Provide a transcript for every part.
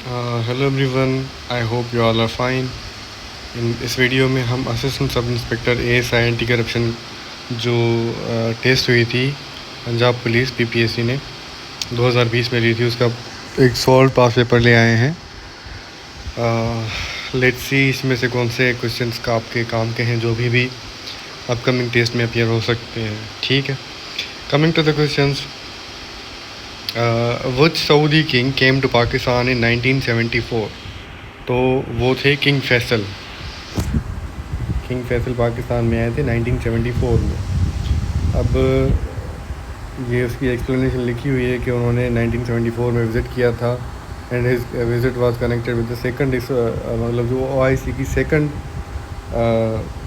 Hello everyone, I hope you all are fine. इस video में हम assistant sub inspector ASI anti corruption जो test हुई थी पंजाब पुलिस PPSC ने 2020 में ली थी, उसका एक सॉल्व पास पेपर ले आए हैं। लेट्स सी इसमें से कौन से क्वेश्चंस का आपके काम के हैं जो भी अपकमिंग टेस्ट में अपीयर हो सकते हैं। ठीक है, coming to the questions. which Saudi king came to Pakistan in 1974? तो वो थे किंग फैसल पाकिस्तान में आए थे 1974 में। अब ये उसकी एक्सप्लेनेशन लिखी हुई है कि उन्होंने 1974 में विज़िट किया था and his visit was connected with the second, मतलब जो OIC की सेकंड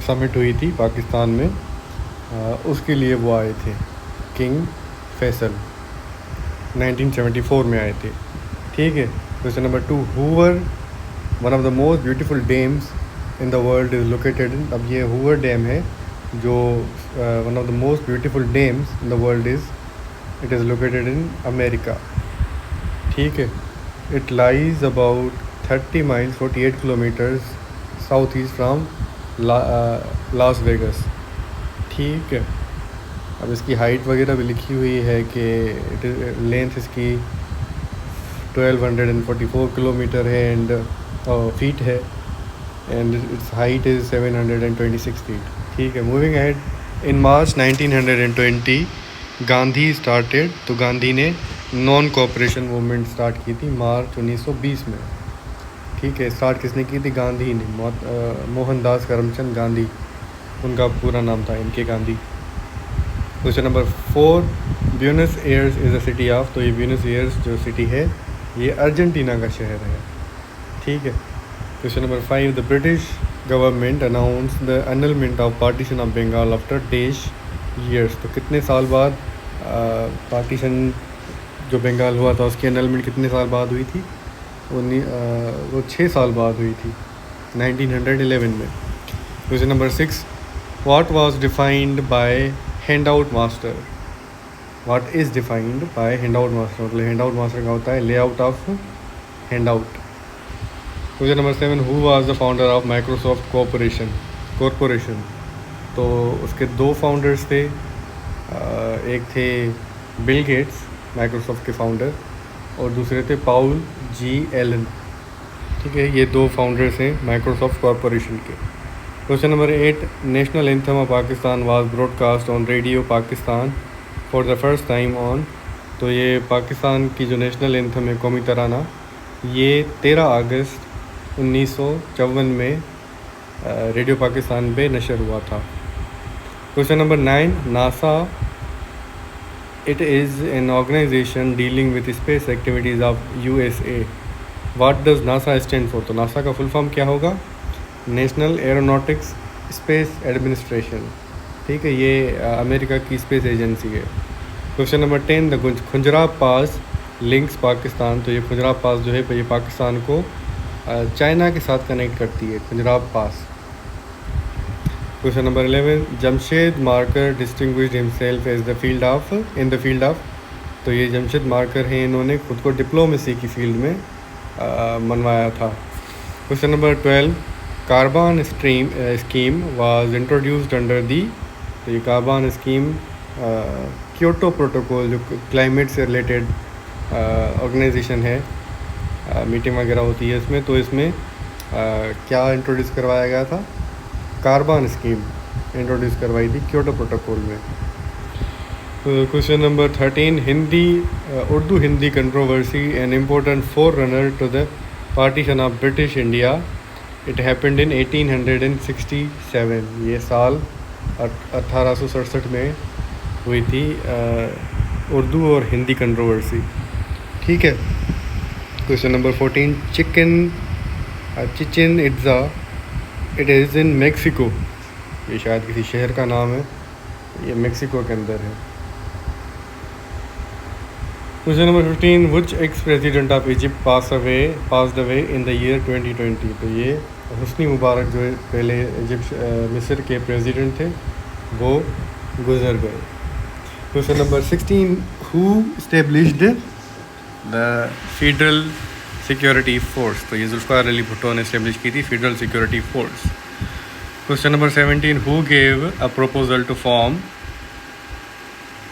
समिट हुई थी पाकिस्तान में, उसके लिए वो आए थे। किंग फैसल 1974 में आए थे। ठीक है, question number 2, Hoover one of the most beautiful dams in the world is located in. अब ये हूवर डैम है जो one of the most beautiful dams in the world it is located in America. ठीक है, it lies about 30 miles 48 kilometres south east from Las Vegas. ठीक है, अब इसकी हाइट वगैरह भी लिखी हुई है कि लेंथ इसकी 1244 किलोमीटर है एंड फीट है and it's height is 726 feet. ठीक है, मूविंग अहेड, इन मार्च 1920 गांधी स्टार्टेड। तो गांधी ने नॉन कोऑपरेशन मूवमेंट स्टार्ट की थी मार्च 1920 में। ठीक है, स्टार्ट किसने की थी? गांधी ने। मोहनदास करमचंद गांधी उनका पूरा नाम था, इनके Gandhi. Question number 4, Buenos Aires is a city of. तो ये ब्यूनस एयर्स जो सिटी है ये अर्जेंटीना का शहर है। ठीक है, question number 5, the British government announce the annulment of partition of Bengal after dash years. तो कितने साल बाद पार्टीशन जो बंगाल हुआ था उसकी एनलमेंट कितने साल बाद हुई थी? वो 6 साल बाद हुई थी, 1911 में। Question number 6, what was defined by hand out master. What is defined by hand out master? मतलब हैंड आउट मास्टर का होता है layout of hand out. Question number 7, who was the founder of Microsoft corporation? तो उसके 2 founders थे। एक थे Bill Gates, Microsoft के फाउंडर, और दूसरे थे पाउल G. एलन। ठीक है, ये 2 फाउंडर्स हैं माइक्रोसॉफ्ट कॉरपोरेशन के। Question number 8, national anthem of Pakistan was broadcast on radio Pakistan for the first time on. तो ये पाकिस्तान की जो नेशनल एंथम है, कौमी तराना, ये 13 अगस्त 1954 में रेडियो पाकिस्तान पे नशर हुआ था। Question number 9, NASA it is an organization dealing with space activities of USA। What does NASA stand for? तो नासा का फुल फॉर्म क्या होगा? National aeronautics space administration. ठीक है, ये अमेरिका की स्पेस एजेंसी है। Question number 10, the Khunjerab pass links Pakistan. तो ये खुंजराब पास जो है ये पाकिस्तान को चाइना के साथ कनेक्ट करती है, Khunjerab pass. Question number 11, Jamshed Marker distinguished himself in the field of. तो ये जमशेद मार्कर हैं, इन्होंने खुद को डिप्लोमेसी की फील्ड में मनवाया था। Question number 12, carbon scheme was introduced under the. तो ये कार्बन स्कीम क्योटो प्रोटोकॉल जो क्लाइमेट से रिलेटेड ऑर्गेनाइजेशन है, मीटिंग वगैरह होती है इसमें, तो इसमें क्या इंट्रोड्यूस करवाया गया था? कार्बन स्कीम इंट्रोड्यूस करवाई थी क्योटो प्रोटोकॉल में। Question number 13, Urdu Hindi controversy an important forerunner to the partition of British India. It happened in 1867। ये साल 1867 में हुई थी उर्दू और हिंदी कंट्रोवर्सी। ठीक है, question number 14, Chichen Itza it is in Mexico. ये शायद किसी शहर का नाम है, ये मेक्सिको के अंदर है। Question number 15, which ex president of Egypt passed away in the year 2020। तो ये हुस्नी मुबारक जो पहले मिस्र के प्रेसिडेंट थे वो गुजर गए। Question number 16, who established the federal security force, तो ये जुल्फ़िकार अली भुट्टो ने इस्टेब्लिश की थी federal security force. Question number 17, who gave a proposal to form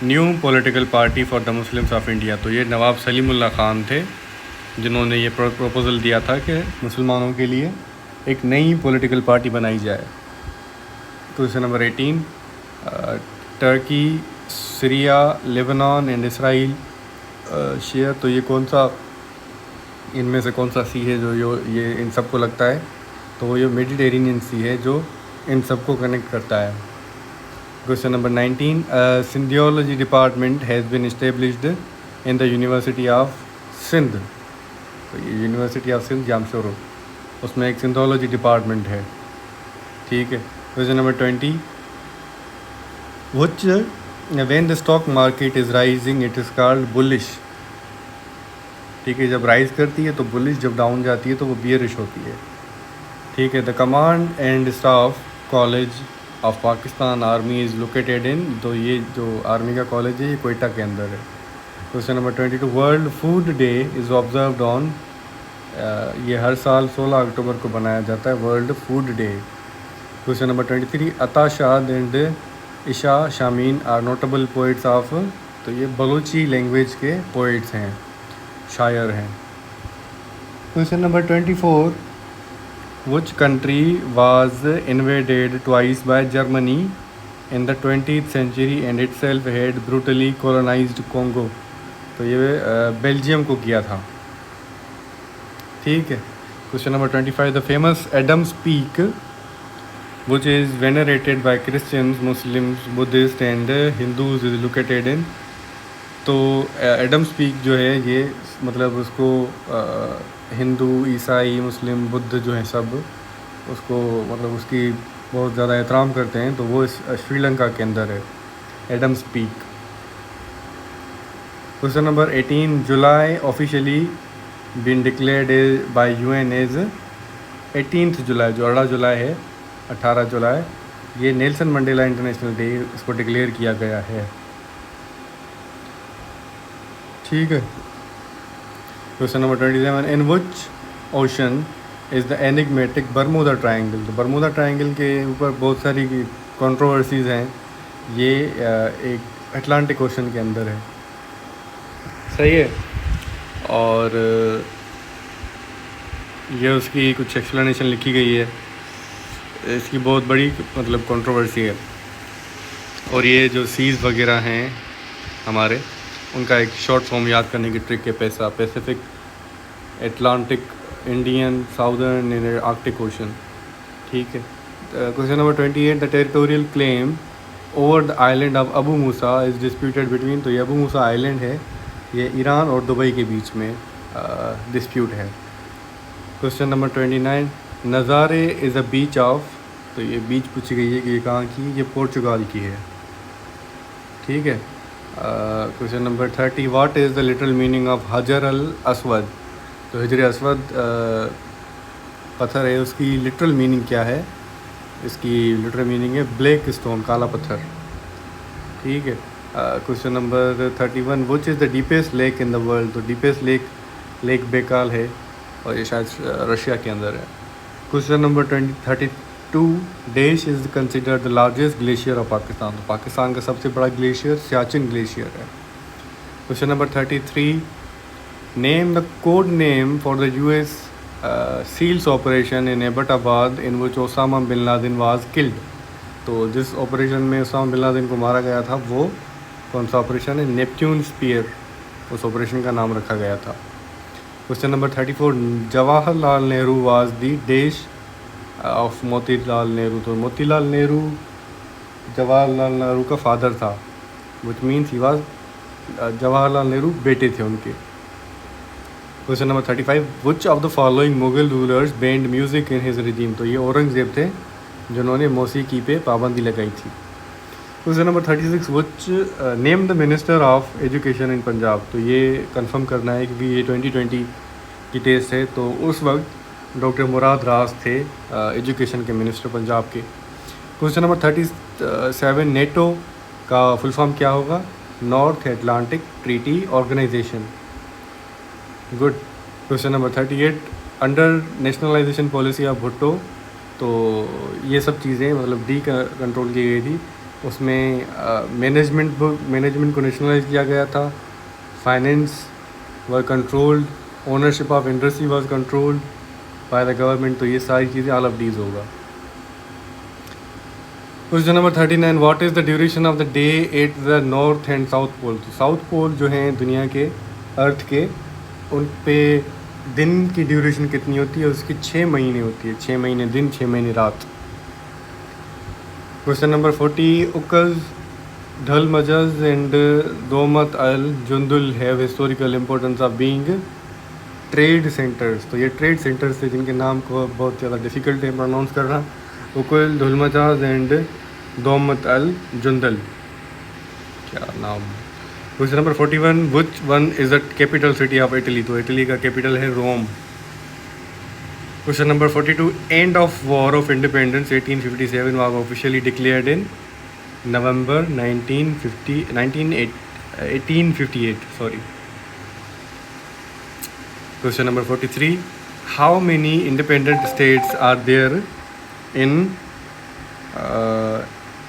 new political party for the Muslims of India, तो ये नवाब सलीमुल्लाह ख़ान थे जिन्होंने ये प्रपोज़ल दिया था कि मुसलमानों के लिए एक नई पॉलिटिकल पार्टी बनाई जाए। Question number 18, Turkey, Syria, Lebanon and Israel share, तो ये कौन सा इनमें से कौन सा सी है जो ये इन सब को लगता है, तो ये मेडिटेरेनियन सी है जो इन सब को कनेक्ट करता है। Question number 19, Sindhiology department has been established in the university of Sindh, तो ये यूनिवर्सिटी ऑफ सिंध जामशोरो, उसमें एक सिंधोलॉजी डिपार्टमेंट है, ठीक है। Question number 20, which when the stock market is rising it is called bullish, ठीक है, जब राइज करती है तो बुलिश, जब डाउन जाती है तो वो बियरिश होती है, ठीक है। The command and staff college of Pakistan army is located in, तो ये जो आर्मी का कॉलेज है ये कोयटा के अंदर है। Question number 22, world food day is observed on, ये हर साल 16 अक्टूबर को बनाया जाता है world food day. Question number 23, Ata Shad and Isha Shamin are notable poets of, तो ये बलूची लैंग्वेज के पोइट्स हैं, शायर हैं। Question number 24, which country was invaded twice by Germany in the 20th century and itself had brutally colonized Congo, तो ये Belgium को किया था, ठीक है। Question number 25, the famous Adam's peak which is venerated by Christians, Muslims, Buddhists and Hindus is located in, तो Adams peak जो है ये मतलब उसको हिंदू, ईसाई, मुस्लिम, बुद्ध जो हैं सब उसको मतलब उसकी बहुत ज़्यादा एहतराम करते हैं, तो वो इस श्रीलंका के अंदर है Adam's Peak. Question number 18, July officially been declared by UN as 18 July, जो 18 जुलाई है, 18 जुलाई ये नेल्सन मंडेला इंटरनेशनल डे, इसको डिक्लेयर किया गया है, ठीक है। Question number 27, in which ocean is the enigmatic Bermuda Triangle, तो बर्मुदा ट्रायंगल के ऊपर बहुत सारी कंट्रोवर्सीज़ हैं, ये एक अटलांटिक ओशन के अंदर है, सही है। और ये उसकी कुछ एक्सप्लेनेशन लिखी गई है, इसकी बहुत बड़ी मतलब कंट्रोवर्सी है। और ये जो सीज़ वगैरह हैं हमारे, उनका एक शॉर्ट फॉर्म याद करने की ट्रिक है पैसा, Pacific, Atlantic, Indian, southern and Arctic ocean, ठीक है। Question number 28, the territorial claim over the island of Abu Musa is disputed between, तो ये अबू मूसा आइलैंड है, ये ईरान और दुबई के बीच में डिस्प्यूट है। क्वेश्चन नंबर 29, नज़ारे इज़ अ बीच ऑफ, तो ये बीच पूछी गई है कि ये कहाँ की, ये पोर्चुगाल की है, ठीक है। Question number 30, what is the literal meaning of हजर अल असवद, तो हजर असवद पत्थर है, उसकी लिटरल मीनिंग क्या है, इसकी लिटरल मीनिंग है ब्लैक स्टोन, काला पत्थर, ठीक है। Question number 31, which is the deepest lake in the world, तो डीपेस्ट लेक बेकाल है और ये शायद रशिया के अंदर है। क्वेश्चन नंबर 32, देश is considered the largest glacier of Pakistan, तो पाकिस्तान का सबसे बड़ा ग्लेशियर सियाचिन ग्लेशियर है। Question number 33, name the code name for the US SEALs operation in Abbottabad in which Osama bin Laden was killed, तो जिस ऑपरेशन में ओसामा बिन लादेन को मारा गया था वो कौन सा ऑपरेशन है, नेपट्यून स्पीयर, उस ऑपरेशन का नाम रखा गया था। Question number 34, Jawaharlal Nehru was the dash of Motilal Nehru, तो मोतीलाल नेहरू जवाहरलाल नेहरू का फादर था, which means he was, Jawaharlal Nehru बेटे थे उनके। Question number 35, which of the following Mughal rulers band music in his regime, तो ये औरंगज़ेब थे जिन्होंने मौसीकी पे पाबंदी लगाई थी। Question number 36, which name the minister of education in Punjab, तो ये कंफर्म करना है क्योंकि ये 2020 की टेस्ट है, तो उस वक्त डॉक्टर मुराद राज थे एजुकेशन के मिनिस्टर पंजाब के। क्वेश्चन नंबर 37, नेटो का फुल फॉर्म क्या होगा, north Atlantic treaty organization, good. Question number 38, under nationalization policy of Bhutto, तो ये सब चीज़ें मतलब डी कंट्रोल की गई थी। उसमें मैनेजमेंट को नेशनलाइज किया गया था, finance were controlled, ownership of industry was controlled by the government. तो ये सारी चीज़ें ऑल ऑफ डीज होगा। Question number 39, what is the duration of the day at the north and south pole. तो साउथ पोल जो हैं दुनिया के, अर्थ के, उन पे दिन की ड्यूरेशन कितनी होती है? उसकी 6 महीने होती है, 6 महीने दिन, 6 महीने रात। क्वेश्चन नंबर 40, उकज, ढल मजज एंड दोमत अल जुंदुल have historical importance of being trade centres. तो ये ट्रेड सेंटर्स थे जिनके नाम को बहुत ज़्यादा डिफ़िकल्ट है प्रोनाउंस करना। उकुल, धुलमजाज एंड दोमत अल जुंदल, क्या नाम। Question number 41, which one is the capital city of Italy. तो इटली का कैपिटल है Rome. Question number 42, end of war of independence 1857 was officially declared in November 1858 sorry. Question number 43, how many independent states are there in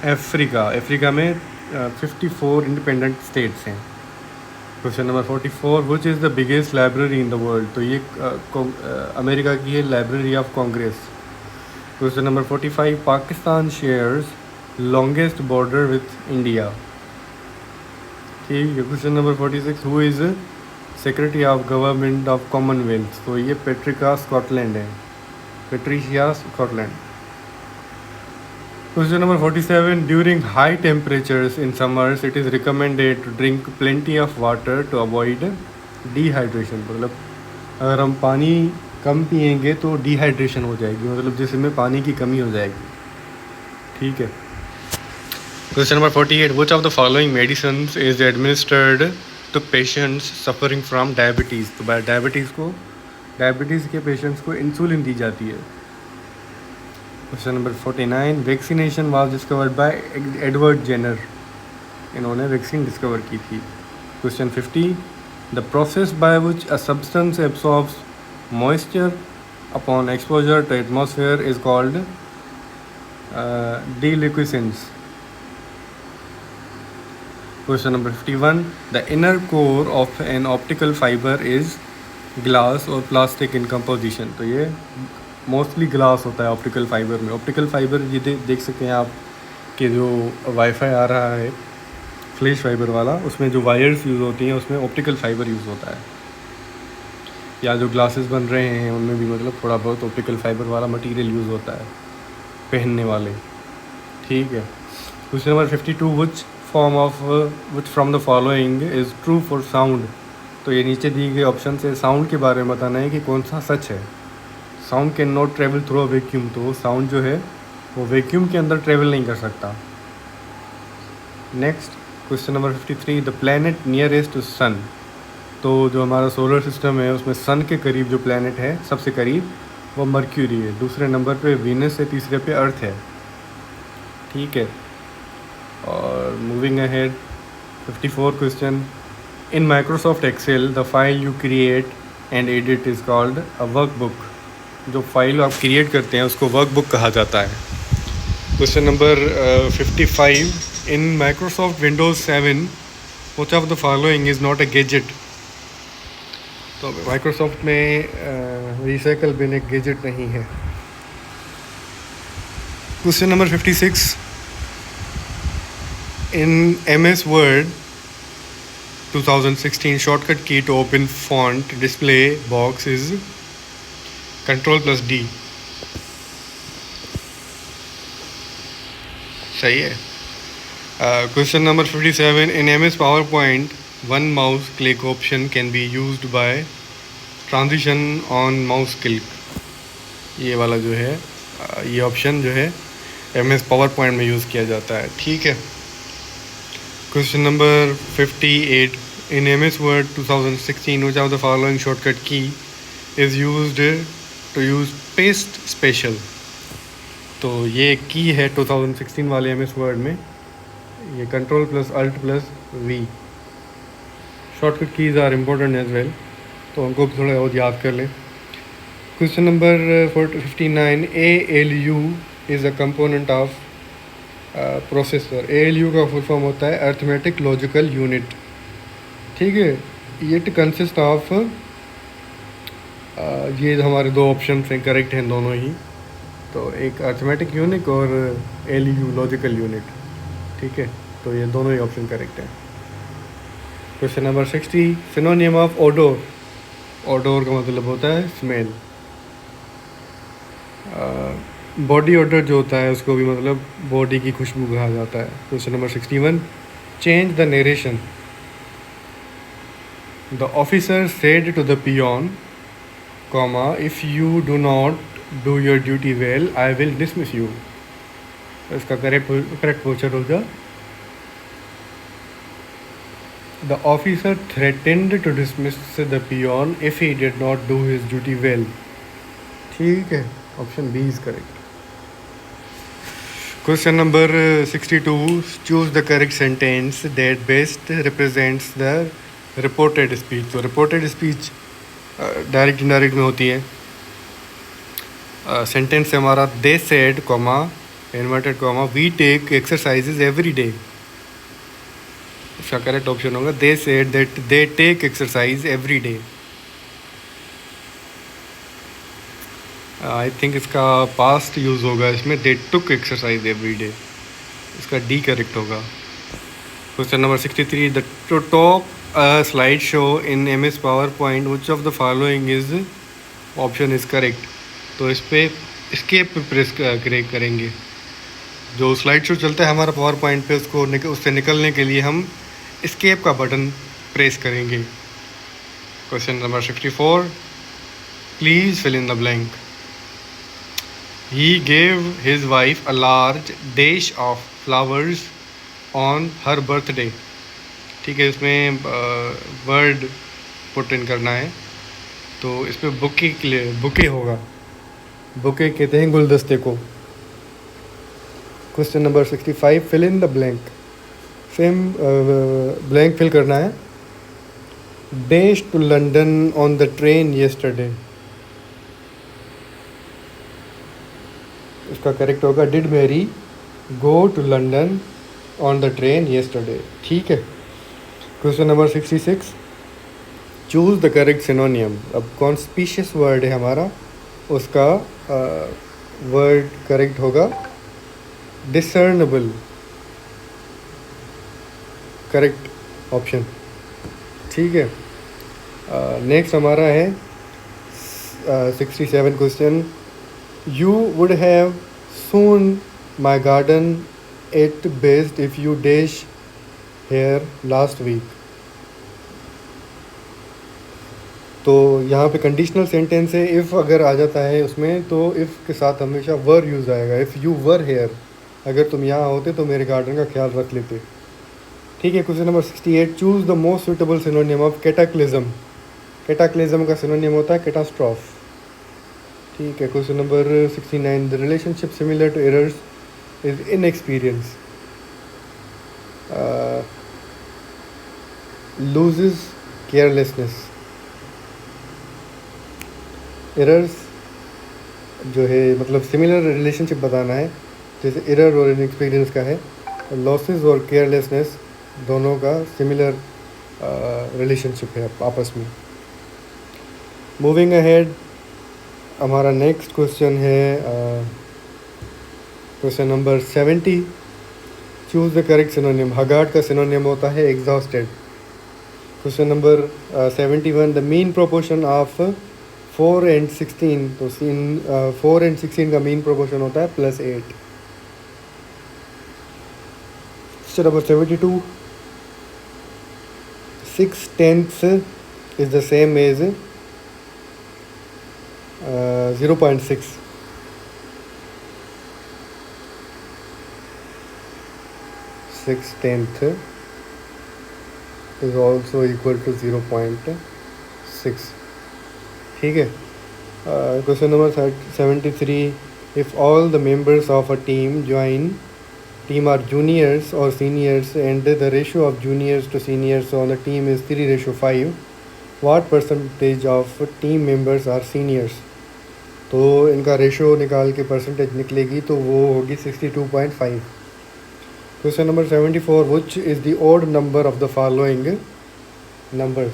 Africa में 54 independent states हैं। Question number 44, which is the biggest library in the world. तो ये America की है library of Congress. Question number 45, Pakistan shares longest border with India. ठीक है। Question number 46, who is secretary of government of commonwealth. तो ये Patricia Scotland है, Patricia Scotland. Question number 47, during high temperatures in summers it is recommended to drink plenty of water to avoid dehydration. मतलब अगर हम पानी कम पिएंगे तो dehydration हो जाएगी, मतलब जिसमें पानी की कमी हो जाएगी। ठीक है। Question number 48, which of the following medicines is administered to patients suffering from diabetes. तो डायबिटीज़ के पेशेंट्स को इंसुलिन दी जाती है। Question number 49, vaccination was discovered by Edward Jenner. इन्होंने वैक्सीन डिस्कवर की थी। Question 50, the process by which a substance absorbs moisture upon exposure to atmosphere is called deliquescence. Question number 51, the inner core of an optical fibre is glass और plastic in composition. तो ये mostly glass होता है optical fibre में। Optical fibre ये देख सकते हैं आप कि जो वाईफाई आ रहा है फ्लैश फाइबर वाला, उसमें जो वायर्स यूज़ होती हैं उसमें ऑप्टिकल फाइबर यूज़ होता है। या जो ग्लासेस बन रहे हैं उनमें भी मतलब थोड़ा बहुत ऑप्टिकल फाइबर वाला मटेरियल यूज़ होता है पहनने वाले। ठीक है। Question number 52, which from the following is true for sound. तो ये नीचे दिए गए ऑप्शन से साउंड के बारे में बताना है कि कौन सा सच है। Sound can not travel through a vacuum. तो साउंड जो है वो वैक्यूम के अंदर ट्रेवल नहीं कर सकता। Next question number 53, the planet nearest to sun. तो जो हमारा सोलर सिस्टम है उसमें सन के करीब जो प्लैनेट है सबसे करीब वो मर्क्यूरी है। दूसरे नंबर पे वीनस है, तीसरे पे अर्थ है। ठीक है। और moving ahead 54 question, in Microsoft Excel the file you create and edit is called a workbook. जो फाइल आप क्रिएट करते हैं उसको वर्कबुक कहा जाता है। Question number 55, in Microsoft Windows 7 which of the following is not a gadget. तो Microsoft में रिसाइकल बिन एक गैजेट नहीं है। Question number 56, in MS word 2016 shortcut key to open font display box is Ctrl+D। सही है। Question number 57, in MS PowerPoint one mouse click option can be used by transition on mouse click. ये वाला जो है ये option जो है MS PowerPoint में यूज़ किया जाता है। ठीक है। Question number 58, in MS Word 2016 which of the following shortcut key is used to use paste special। तो ये की है 2016 वाले MS Word में, ये Ctrl+Alt+V। Shortcut keys are important as well. तो उनको भी थोड़ा और याद कर लें। Question number 59, ALU is a component of processor. ALU का फुल फॉर्म होता है अर्थमेटिक लॉजिकल यूनिट। ठीक है, इट कंसिस्ट ऑफ, ये हमारे दो ऑप्शन हैं, करेक्ट हैं दोनों ही। तो एक अर्थमेटिक यूनिट और ALU लॉजिकल यूनिट। ठीक है, तो ये दोनों ही ऑप्शन करेक्ट हैं। Question number 60, synonym of odour. Odour का मतलब होता है स्मेल। बॉडी ओडर जो होता है उसको भी मतलब बॉडी की खुशबू कहा जाता है। Question number 61, change the narration. The officer said to the peon, comma, if you do not do your duty well I will dismiss you. इसका करेक्ट पोस्चर होगा, the officer threatened to dismiss the peon if he did not do his duty well. ठीक है, option B is correct. Question number 62, choose the correct sentence that best represents the reported speech. तो reported speech direct indirect में होती है। Sentence है हमारा, they said, comma, inverted comma, we take exercises every day. इसका correct option होगा, they said that they take exercise every day. I think इसका past use होगा इसमें, they took exercise every day. इसका डी करेक्ट होगा। Question number 63, the to top slide show in MS PowerPoint which of the following is, option is correct. तो इस पर escape पे press करेंगे। जो स्लाइड शो चलता है हमारा पावर पॉइंट पे, उससे निकलने के लिए हम एस्केप का बटन प्रेस करेंगे। Question number 64, please fill in the blank. He gave his wife a large dish of flowers on her birthday. ठीक है, इसमें वर्ड पुट इन करना है। तो इस पर बुके होगा। बुके कहते हैं गुलदस्ते को। Question number 65, fill in the blank. Same blank fill करना है। Dash to London on the train yesterday. इसका करेक्ट होगा, did Mary go to London on the train yesterday. ठीक है। Question number 66, choose the correct synonym. अब conspicuous word है हमारा, उसका वर्ड करेक्ट होगा डिसर्नेबल। Correct option. ठीक है। नेक्स्ट हमारा है 67 question, you would have sown my garden at best if you dash here last week. तो यहाँ पे कंडीशनल सेंटेंस है, इफ़ अगर आ जाता है उसमें तो इफ़ के साथ हमेशा वर यूज़ आएगा। इफ़ यू वर हेयर, अगर तुम यहाँ होते तो मेरे गार्डन का ख्याल रख लेते। ठीक है। Question number 68, choose the most suitable synonym of cataclysm. Cataclysm का सिनोनिम होता है कैटास्ट्रॉफ। ठीक है। Question number 69, the relationship similar to errors is inexperience. Loses carelessness. Errors जो है मतलब सिमिलर रिलेशनशिप बताना है, जैसे एरर और इनएक्सपीरियंस का है। लॉसेस और केयरलेसनेस दोनों का सिमिलर रिलेशनशिप है आपस में। मूविंग अहेड, हमारा नेक्स्ट क्वेश्चन है question number 70, choose the correct synonym. Haggard का सिनोनिम होता है exhausted. Question number 71, the mean proportion of 4 and 16। तो 4 and 16 का मीन प्रोपोर्शन होता है +8। Question number 72, 6/10 is the same as 0.6। (6/10) is also equal to 0.6। ठीक है। Question number 73, if all the members of a team are juniors और seniors and the ratio of juniors to seniors on the team is 3:5, what percentage of team members are seniors. तो इनका ratio निकाल के percentage निकलेगी तो वो होगी 62.5। Question number 74, which is the odd number of the following numbers.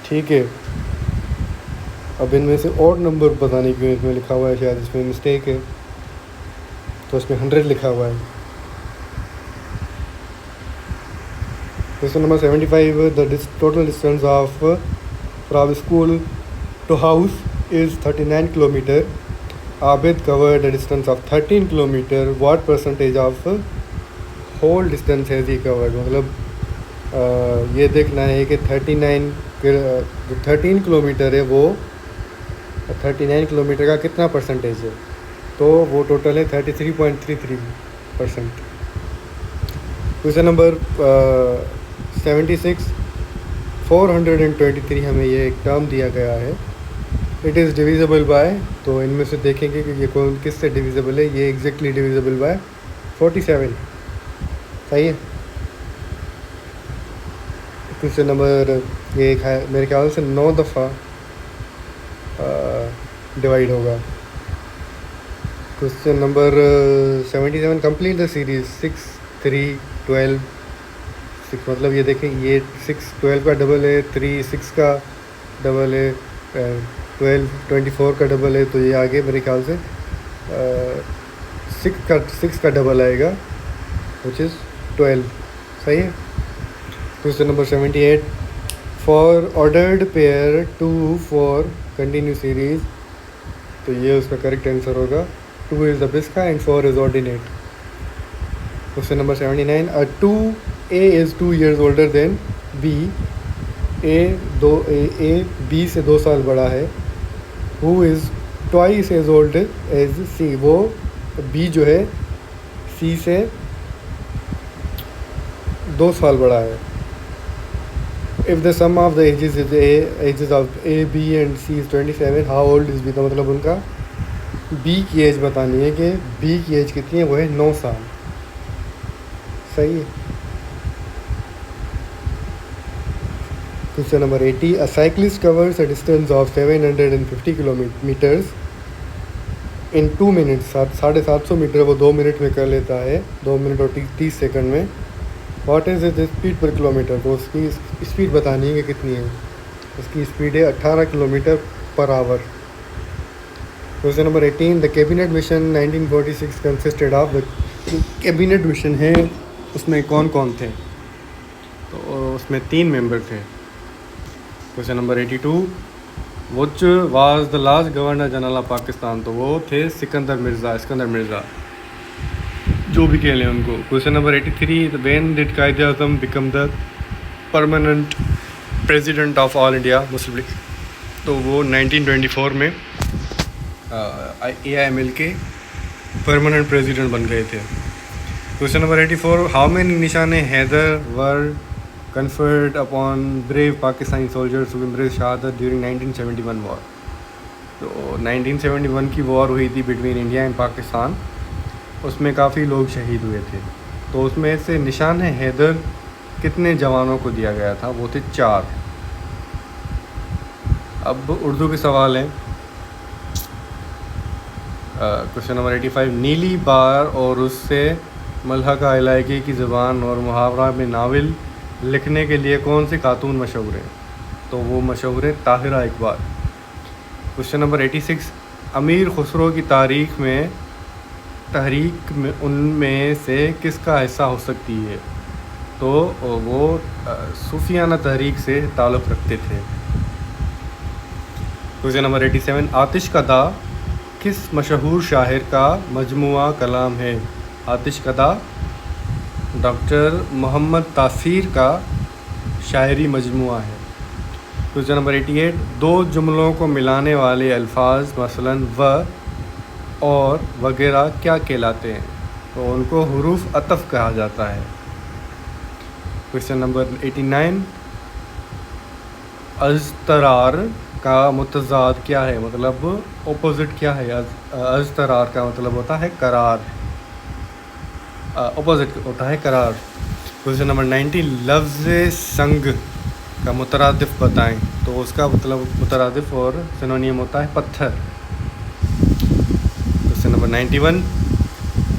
ठीक है, अब इनमें से ऑड नंबर बताने क्यों इसमें लिखा हुआ है, शायद इसमें मिस्टेक है, तो इसमें 100 लिखा हुआ है। Question number 75, the total distance of from school to house is 39 kilometre. Abid covered the distance of 13 kilometre. What percentage of whole distance has he covered. मतलब ये देखना है कि 39 जो 13 किलोमीटर है वो 39 किलोमीटर का कितना परसेंटेज है, तो वो टोटल है 33.33%। क्वेश्चन नंबर 76, 423 हमें ये एक टर्म दिया गया है, इट इज़ डिविजिबल बाय। तो इनमें से देखेंगे कि ये कौन किस से डिविजिबल है। ये एग्जैक्टली डिविजिबल बाय 47। सही है। क्वेश्चन नंबर ये मेरे ख्याल से 9 दफ़ा डिवाइड होगा। Question number 77, complete the series 6, 3, 12, 6। मतलब ये देखें, ये 6 12 का डबल है, 3 6 का डबल है, 12 24 का डबल है, तो ये आगे मेरे ख्याल से 6 का डबल आएगा, विच इज़ 12। सही है। Question number 78, for ordered pair 2 four continue series, तो ये उसका करेक्ट आंसर होगा। 2 is the abscissa and 4 is ordinate. Question number 79, A is 2 years older than B। A B से 2 साल बड़ा है। Who is twice as old as C। वो B जो है C से 2 साल बड़ा है। If the sum of the ages of A, B and C is 27, how old is B। तो मतलब उनका B की एज बतानी है कि B की एज कितनी है, वो है 9 साल। सही है। Question number 80, a cyclist covers a distance of 750 kilometres in 2 minutes. 750 metre वो 2 मिनट में कर लेता है, 2 मिनट और 30 सेकंड में। व्हाट इज़ इट स्पीड पर किलोमीटर। तो उसकी स्पीड बतानी है कि कितनी है। उसकी स्पीड है 18 kilometre per hour. Question number 18, the cabinet mission 1946 consisted of. Cabinet mission है, उसमें कौन कौन थे, तो उसमें 3 मेंबर थे। Question number 82, which was the last governor general of Pakistan. तो वो थे सिकंदर मिर्ज़ा, जो भी कह लें उनको। Question number 83, when did Quaid Azam become the permanent president of all India Muslim league. तो वो 1924 में AIML के परमानेंट प्रेसिडेंट बन गए थे। क्वेश्चन नंबर 84, हाउ मेनी निशाने हैदर वर conferred upon brave Pakistani soldiers who embraced शहादत during 1971 वॉर। तो 1971 की वॉर हुई थी बिटवीन इंडिया एंड पाकिस्तान, उसमें काफ़ी लोग शहीद हुए थे। तो उसमें से निशान हैदर कितने जवानों को दिया गया था, वो थे 4। अब उर्दू के सवाल हैं। क्वेश्चन नंबर 85, नीली बार और उससे मलहका इलाके की ज़बान और मुहावरा में नावल लिखने के लिए कौन से खातून मशहूर हैं। तो वो मशहूर है ताहिरा इकबाल। क्वेश्चन नंबर 86, अमीर खुसरो की तहरीक में उनमें से किसका हिस्सा हो सकती है। तो वो सूफियाना तहरीक से ताल्लुक़ रखते थे। क्वेश्चन नंबर 87, आतिश का दा किस मशहूर शायर का मजमुआ कलाम है। आतिश का दा डॉक्टर मोहम्मद तासीर का शायरी मजमुआ है। क्वेश्चन नंबर 88, 2 जुमलों को मिलाने वाले अल्फाज मसलन व और वगैरह क्या कहलाते हैं। तो उनको हुरूफ अतफ़ कहा जाता है। क्वेश्चन नंबर 89, अज़तरार का मुतज़ाद क्या है, मतलब ऑपोजिट क्या है। अज़तरार का मतलब होता है करार, ऑपोजिट होता है करार। क्वेश्चन नंबर 90, लफ्ज़ संग का मुतरादिफ बताएं। तो उसका मतलब मुतरादिफ और सिनोनियम होता है पत्थर। क्वेश्चन नंबर 91,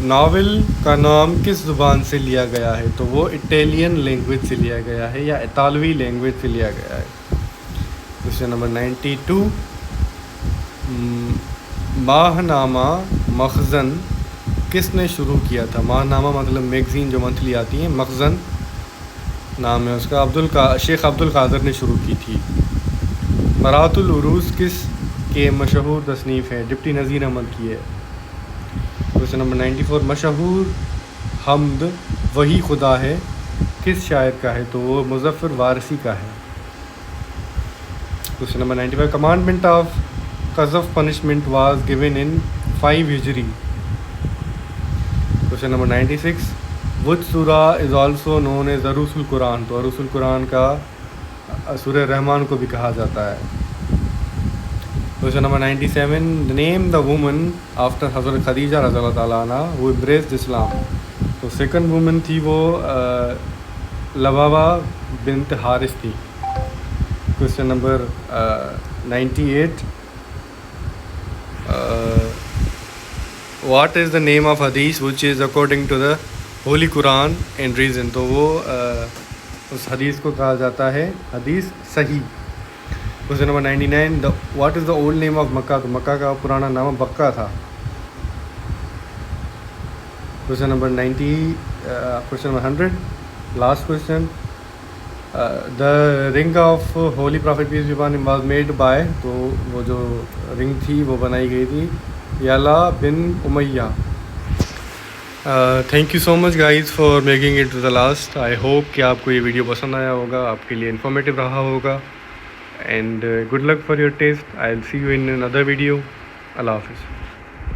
नावल का नाम किस ज़ुबान से लिया गया है। तो वो इटालियन लैंग्वेज से लिया गया है या इतालवी लैंग्वेज से लिया गया है। क्वेश्चन नंबर 92, माहनामा मखज़न किसने शुरू किया था। माहनामा मतलब मैगज़ीन जो मंथली आती है, मखज़न नाम है उसका, शेख अब्दुल कादर ने शुरू की थी। मरातुल उरूस किस के मशहूर तसनीफ़ है। डिप्टी नज़ीर अहमद की है। क्वेश्चन नंबर 94, मशहूर हम्द वही खुदा है किस शायर का है। तो वो मुज़फ़्फ़र वारसी का है। क्वेश्चन नंबर 95, कमांडमेंट ऑफ क़ज़फ़ punishment was given in 5 Hijri. Question number 96, which सूरा इज़ आल्सो नोन एज अरूसुल कुरान। तो अरूसुल कुरान का सूरह रहमान को भी कहा जाता है। Question number 97, name the woman after हज़रत खदीजा रज़ियल्लाहु ताला अन्हा हु एम्ब्रेस्ड इस्लाम। तो सेकंड वुमन थी वो लबाबा बिन्त हारिस थी। Question number 98, what is the name of hadith which is according to the holy Quran and reason. तो वो उस हदीस को कहा जाता है हदीस सही। Question number 99, what is the old name of Mecca. तो मक्का का पुराना नाम बक्का था। Question number 100, last question, the ring of holy prophet peace be upon him was made by. तो वो जो रिंग थी वो बनाई गई थी Yala bin Umayya. Thank you so much guys for making it to the last. I hope कि आपको ये वीडियो पसंद आया होगा, आपके लिए इन्फॉर्मेटिव रहा होगा। And good luck for your test. I will see you in another video. अल्लाह हाफिज़।